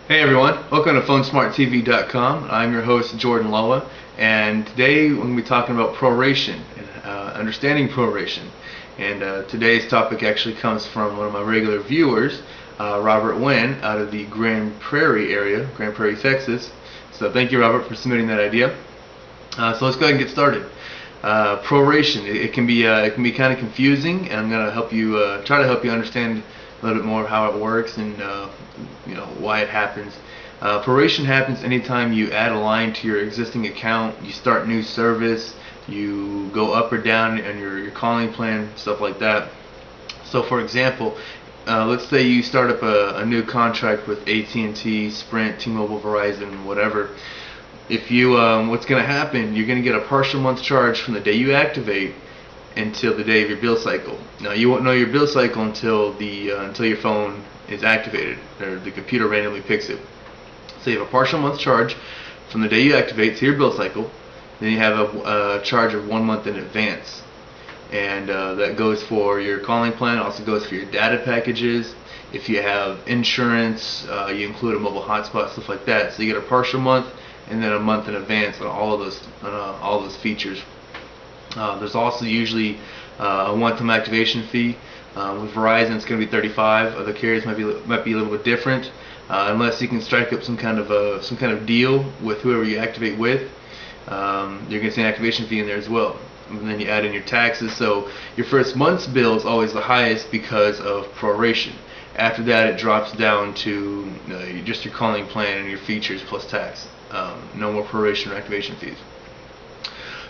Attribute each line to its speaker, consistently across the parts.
Speaker 1: Hey everyone, welcome to PhoneSmartTV.com. I'm your host Jordan Loa, and today we're going to be talking about proration and understanding proration. And today's topic actually comes from one of my regular viewers, Robert Wynn, out of the Grand Prairie area, Grand Prairie, Texas. So thank you, Robert, for submitting that idea. So let's go ahead and get started. Proration, it can be kind of confusing, and I'm going to help you try to help you understand a little bit more how it works and why it happens. Proration happens anytime you add a line to your existing account, you start new service, you go up or down on your calling plan, stuff like that. So for example, let's say you start up a new contract with AT&T, Sprint, T-Mobile, Verizon, whatever. If you what's going to happen, you're going to get a partial month charge from the day you activate until the day of your bill cycle. Now you won't know your bill cycle until your phone is activated, or the computer randomly picks it. So you have a partial month charge from the day you activate to your bill cycle. Then you have a charge of 1 month in advance, and that goes for your calling plan. Also goes for your data packages. If you have insurance, you include a mobile hotspot, stuff like that. So you get a partial month and then a month in advance on all of those features. There's also usually a one-time activation fee. With Verizon, it's going to be $35. Other carriers might be a little bit different, unless you can strike up some kind of deal with whoever you activate with. You're going to see an activation fee in there as well. And then you add in your taxes. So your first month's bill is always the highest because of proration. After that, it drops down to just your calling plan and your features plus tax. No more proration or activation fees.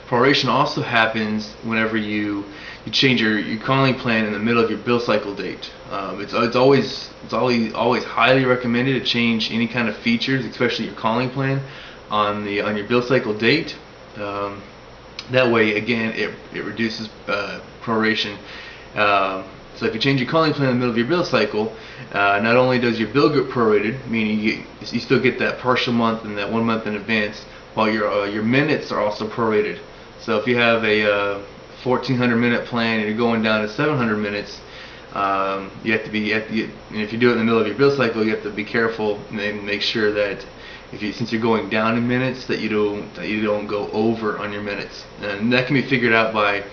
Speaker 1: Proration also happens whenever you change your calling plan in the middle of your bill cycle date. It's always highly recommended to change any kind of features, especially your calling plan, on your bill cycle date. That way, again, it reduces proration. So if you change your calling plan in the middle of your bill cycle, not only does your bill get prorated, meaning you still get that partial month and that 1 month in advance, while your minutes are also prorated. So if you have a 1,400 minute plan and you're going down to 700 minutes, and if you do it in the middle of your bill cycle, you have to be careful and make sure that since you're going down in minutes, that you don't go over on your minutes. And that can be figured out by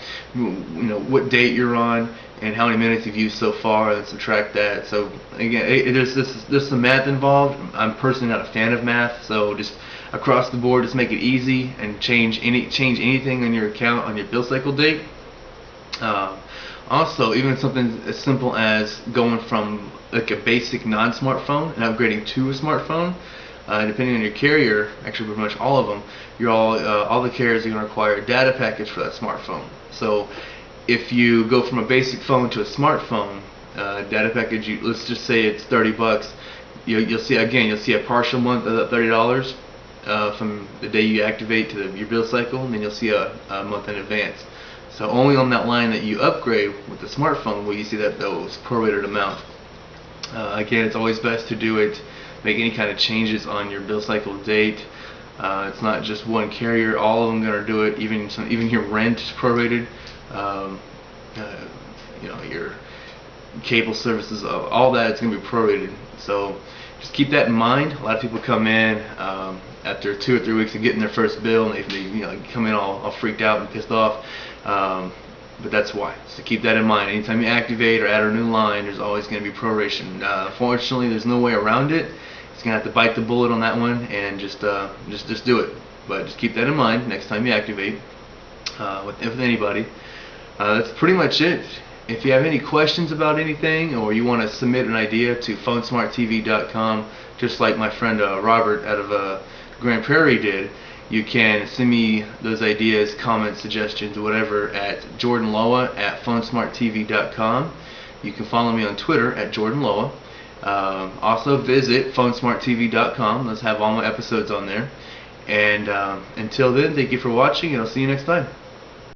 Speaker 1: what date you're on and how many minutes you've used so far, and subtract that. So again, there's some math involved. I'm personally not a fan of math, so just across the board, just make it easy and change anything on your account on your bill cycle date. Also, even something as simple as going from like a basic non-smartphone and upgrading to a smartphone. Depending on your carrier, actually pretty much all of them, all the carriers are going to require a data package for that smartphone. So if you go from a basic phone to a smartphone, data package, let's just say it's $30. You'll see a partial month of that $30 from the day you activate to your bill cycle, and then you'll see a month in advance. So only on that line that you upgrade with the smartphone will you see those prorated amount. Again, it's always best to do it. Make any kind of changes on your bill cycle date. It's not just one carrier; all of them are going to do it. Even your rent is prorated. Your cable services, all that is going to be prorated. So just keep that in mind. A lot of people come in after 2 or 3 weeks of getting their first bill, and they come in all freaked out and pissed off. But that's why. So keep that in mind. Anytime you activate or add a new line, there's always going to be proration. Fortunately, there's no way around it. It's going to have to bite the bullet on that one and just do it. But just keep that in mind next time you activate with anybody. That's pretty much it. If you have any questions about anything, or you want to submit an idea to PhoneSmartTV.com, just like my friend Robert out of Grand Prairie did, you can send me those ideas, comments, suggestions, whatever, at jordanloa@phonesmarttv.com. You can follow me on Twitter at jordanloa. Also visit phonesmarttv.com. Let's have all my episodes on there. And until then, thank you for watching, and I'll see you next time.